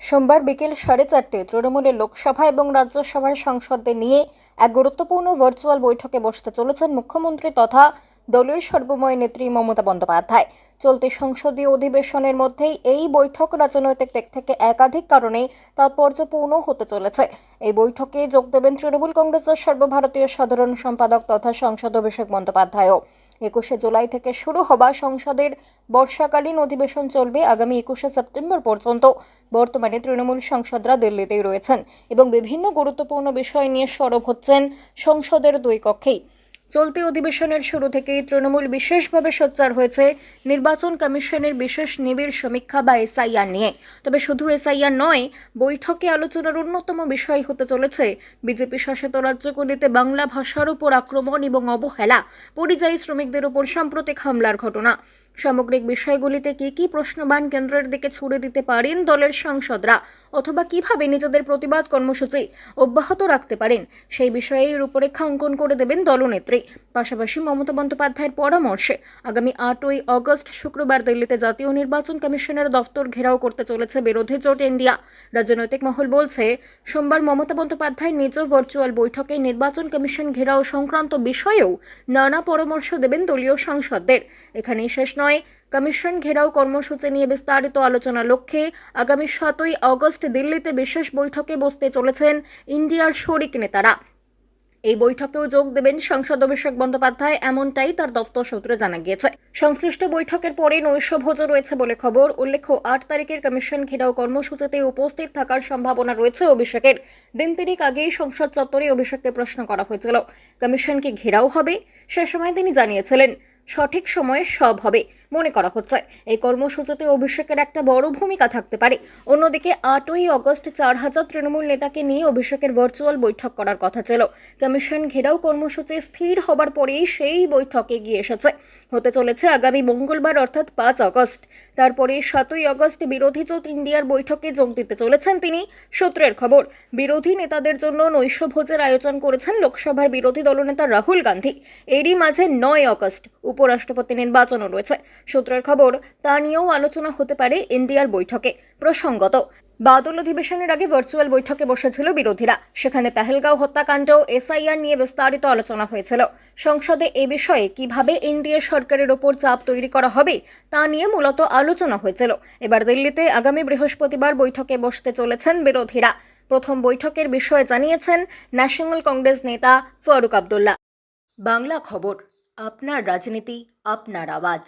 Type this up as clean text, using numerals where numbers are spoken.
সোমবার বিকেল 4:30 তৃণমূলের লোকসভা এবং রাজ্যসভার সাংসদদের নিয়ে এক গুরুত্বপূর্ণ ভার্চুয়াল বৈঠকে বসতে চলেছেন মুখ্যমন্ত্রী তথা দলের সর্বময় নেত্রী মমতা বন্দ্যোপাধ্যায়। চলতি সংসদীয় অধিবেশনের মধ্যেই এই বৈঠক রাজনৈতিক দিক থেকে একাধিক কারণে তাৎপর্যপূর্ণ হতে চলেছে। এই বৈঠকে যোগ দেবেন তৃণমূল কংগ্রেসের সর্বভারতীয় সাধারণ সম্পাদক তথা সাংসদ অভিষেক বন্দ্যোপাধ্যায়ও। 21 জুলাই থেকে শুরু হওয়া সংসদের বর্ষাকালীন অধিবেশন চলবে আগামী 21 সেপ্টেম্বর পর্যন্ত। বর্তমানে তৃণমূল সাংসদরা দিল্লিতেই রয়েছেন এবং বিভিন্ন গুরুত্বপূর্ণ বিষয় নিয়ে সরব হচ্ছেন সংসদের দুই কক্ষেই। চলতি অধিবেশনের শুরু থেকেই তৃণমূল বিশেষভাবে সোচ্চার হয়েছে নির্বাচন কমিশনের বিশেষ নিবিড় সমীক্ষা বা এসআইআর নিয়ে। তবে শুধু এসআইআর নয়, বৈঠকে আলোচনার অন্যতম বিষয় হতে চলেছে বিজেপি শাসিত রাজ্যগুলিতে বাংলা ভাষার উপর আক্রমণ এবং অবহেলা, পরিযায়ী শ্রমিকদের উপর সাম্প্রতিক হামলার ঘটনা। সামগ্রিক বিষয়গুলিতে কি প্রশ্নবাণ কেন্দ্রের দিকে ছুড়ে দিতে পারেন দলের সাংসদরা, অথবা কিভাবে নিজেদের প্রতিবাদ কর্মসূচি অব্যাহত রাখতে পারেন, সেই বিষয়ে রূপরেখা অঙ্কন করে দেবেন দলনেত্রী। পাশাপাশি মমতা বন্দ্যোপাধ্যায়ের পরামর্শে আগামী 8ই আগস্ট শুক্রবার দিল্লিতে জাতীয় নির্বাচন কমিশনের দফতর ঘেরাও করতে চলেছে বিরোধী জোট ইন্ডিয়া। রাজনৈতিক মহল বলছে, সোমবার মমতা বন্দ্যোপাধ্যায় নিজ ভার্চুয়াল বৈঠকে নির্বাচন কমিশন ঘেরাও সংক্রান্ত বিষয়েও নানা পরামর্শ দেবেন দলীয় সাংসদদের। এখানেই শেষ নয়, কমিশন ঘেরাও কর্মসূচি নিয়ে বিস্তারিত আলোচনার লক্ষ্যে আগামী 7ই আগস্ট দিল্লিতে বিশেষ বৈঠকে বসতে চলেছেন ইন্ডিয়ার শরিক নেতারা। এই বৈঠকেও যোগ দেবেন সাংসদ অভিষেক বন্দ্যোপাধ্যায়, এমনটাই তার দফতর সূত্রে জানা গিয়েছে। সংশ্লিষ্ট বৈঠকের পরে নৈশভোজও রয়েছে বলে খবর। উল্লেখ্য, 8 তারিখের কমিশন ঘেরাও কর্মসূচিতে উপস্থিত থাকার সম্ভাবনা রয়েছে অভিষেকের। দিন তিনেক আগেই সংসদ চত্বরে অভিষেককে প্রশ্ন করা হয়েছিল, কমিশন কি ঘেরাও হবে? সে সময় তিনি জানিয়েছিলেন, সঠিক সময়ে সব হবে। মনে করা হচ্ছে এই কর্মসূচিতে অভিষেকের একটা বড় ভূমিকা থাকতে পারে। অন্যদিকে 8ই আগস্ট 4000 তৃণমূল নেতাকে নিয়ে অভিষেকের ভার্চুয়াল বৈঠক করার কথা ছিল। কমিশন ঘেরাও কর্মসূচি স্থির হবার পরেই সেই বৈঠকে গিয়ে এসেছে। হতে চলেছে আগামী মঙ্গলবার অর্থাৎ 5 আগস্ট। তারপরে 7ই আগস্ট বিরোধী জোট ইন্ডিয়ার বৈঠকে যোগ দিতে চলেছেন তিনি। সূত্রের খবর, বিরোধী নেতাদের জন্য নৈশভোজের আয়োজন করেছেন লোকসভার বিরোধী দলনেতা রাহুল গান্ধী। এরই মাঝে 9 আগস্ট উপরাষ্ট্রপতি নির্বাচনও রয়েছে। সূত্রের খবর, তা নিয়েও আলোচনা হতে পারে ইন্ডিয়ার বৈঠকে। প্রসঙ্গত, বাদল অধিবেশনের আগে ভার্চুয়াল বৈঠকে বসেছিল বিরোধীরা। সেখানে পেহেলগাঁও হত্যাকাণ্ড, এসআইআর নিয়ে বিস্তারিত আলোচনা হয়েছিল। সংসদে এ বিষয়ে কিভাবে এনডিএ সরকারের ওপর চাপ তৈরি করা হবে তা নিয়ে মূলত আলোচনা হয়েছিল। এবার দিল্লিতে আগামী বৃহস্পতিবার বৈঠকে বসতে চলেছেন বিরোধীরা। প্রথম বৈঠকের বিষয়ে জানিয়েছেন ন্যাশনাল কংগ্রেস নেতা ফারুক আবদুল্লাহ। বাংলা খবর, আপনার রাজনীতি, আপনার আওয়াজ।